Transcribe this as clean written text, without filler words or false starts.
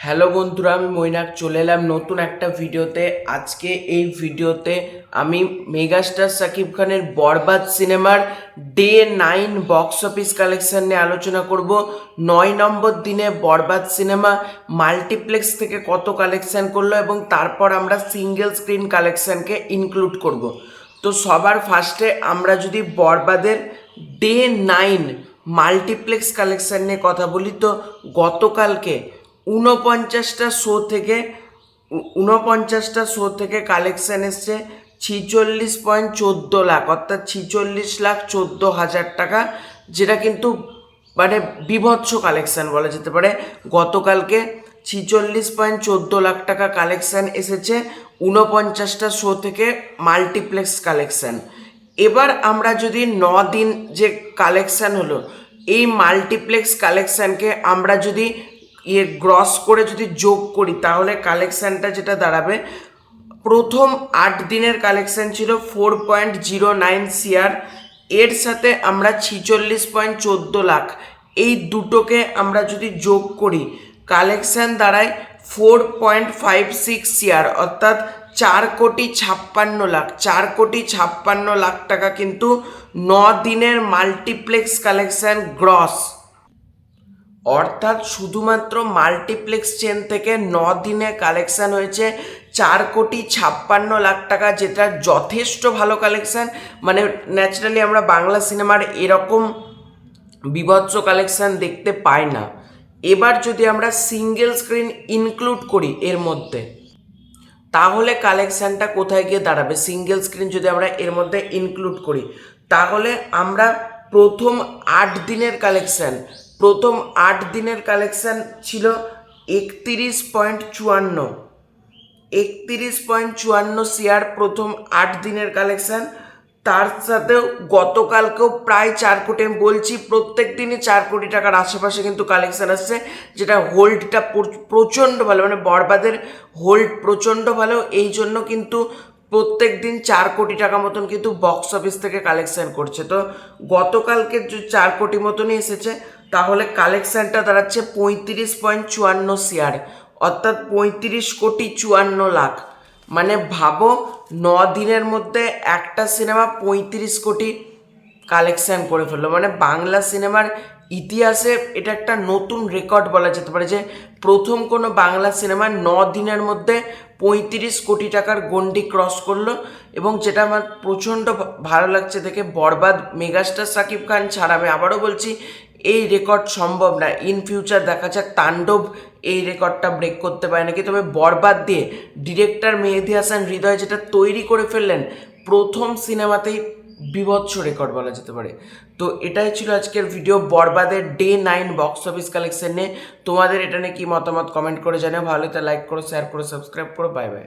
Hello বন্ধুরা, আমি মৈনাক চলে এলাম নতুন একটা ভিডিওতে। আজকে এই ভিডিওতে আমি মেগাস্টার শাকিব খানের বরবাদ সিনেমার ডে 9 বক্স অফিস কালেকশন নিয়ে আলোচনা করব। 9 নম্বর দিনে বরবাদ সিনেমা মাল্টিপ্লেক্স থেকে কত কালেকশন করলো এবং তারপর আমরা সিঙ্গেল স্ক্রিন কালেকশনকে ইনক্লুড করব। তো সবার ফার্স্টে আমরা যদি বরবাদের ডে 9 মাল্টিপ্লেক্স কালেকশন নিয়ে কথা বলি, তো গতকালকে ঊনপঞ্চাশটা শো থেকে কালেকশান এসছে 46.14 লাখ, অর্থাৎ 46,14,000 টাকা, যেটা কিন্তু মানে বিভৎস কালেকশান বলা যেতে পারে। গতকালকে 46.14 লাখ টাকা কালেকশান এসেছে 49টা শো থেকে মাল্টিপ্লেক্স কালেকশান। এবার আমরা যদি 9 দিন যে কালেকশান হলো, এই মাল্টিপ্লেক্স কালেকশানকে আমরা যদি গ্রস করে যদি যোগ করি, তাহলে কালেকশানটা যেটা দাঁড়াবে, প্রথম 8 দিনের কালেকশান ছিল 4.09 CR, এর সাথে আমরা 46.14 লাখ, এই দুটোকে আমরা যদি যোগ করি কালেকশান দাঁড়ায় 4.56 CR, অর্থাৎ 4,56,00,000। 4,56,00,000 টাকা কিন্তু 9 দিনের মাল্টিপ্লেক্স কালেকশান গ্রস, অর্থাৎ শুধুমাত্র মাল্টিপ্লেক্স চেন থেকে 9 দিনে কালেকশান হয়েছে 4,56,00,000 টাকা, যেটা যথেষ্ট ভালো কালেকশান। মানে ন্যাচারালি আমরা বাংলা সিনেমার এরকম বিভৎস কালেকশান দেখতে পাই না। এবার যদি আমরা সিঙ্গেল স্ক্রিন ইনক্লুড করি এর মধ্যে, তাহলে কালেকশানটা কোথায় গিয়ে দাঁড়াবে? সিঙ্গেল স্ক্রিন যদি আমরা এর মধ্যে ইনক্লুড করি, তাহলে আমরা প্রথম 8 দিনের কালেকশান ছিল 31.54 CR প্রথম 8 দিনের কালেকশান। তার সাথেও গতকালকেও প্রায় 4 কোটি, আমি বলছি প্রত্যেক দিনই 4 কোটি টাকার আশেপাশে কিন্তু কালেকশান আসছে, যেটা হোল্ডটা প্রচণ্ড ভালো। মানে বরবাদের হোল্ড প্রচণ্ড ভালো, এই জন্য কিন্তু প্রত্যেক দিন 4 কোটি টাকা মতন কিন্তু বক্স অফিস থেকে কালেকশান করছে। তো গতকালকে যে 4 কোটি মতনই এসেছে, তাহলে কালেকশানটা দাঁড়াচ্ছে 35.54 CR, অর্থাৎ 35,54,00,000। মানে ভাবো, 9 দিনের মধ্যে একটা সিনেমা 35 কোটি কালেকশান করে ফেললো। মানে বাংলা সিনেমার ইতিহাসে এটা একটা নতুন রেকর্ড বলা যেতে পারে, যে প্রথম কোনো বাংলা সিনেমা 9 দিনের মধ্যে 35 কোটি টাকার গন্ডি ক্রস করলো। এবং যেটা আমার প্রচণ্ড ভালো লাগছে দেখে, বরবাদ মেগাস্টার শাকিব খান ছাড়া, আমি আবারও বলছি, এই রেকর্ড সম্ভব না। ইন ফিউচার দেখা যাক তাণ্ডব এই রেকর্ডটা ব্রেক করতে পারে নাকি। তবে বরবাদ দিয়ে ডিরেক্টর মেহেদী হাসান হৃদয় যেটা তৈরি করে ফেললেন প্রথম সিনেমাতেই, বিভৎস রেকর্ড বলা যেতে পারে। তো এটাই ছিল আজকের ভিডিও বরবাদের ডে 9 বক্স অফিস কালেকশন নিয়ে। তোমাদের এটা নিয়ে কি মতামত কমেন্ট করে জানাও। ভালো লাগলে লাইক করো, শেয়ার করো, সাবস্ক্রাইব করো। Bye bye.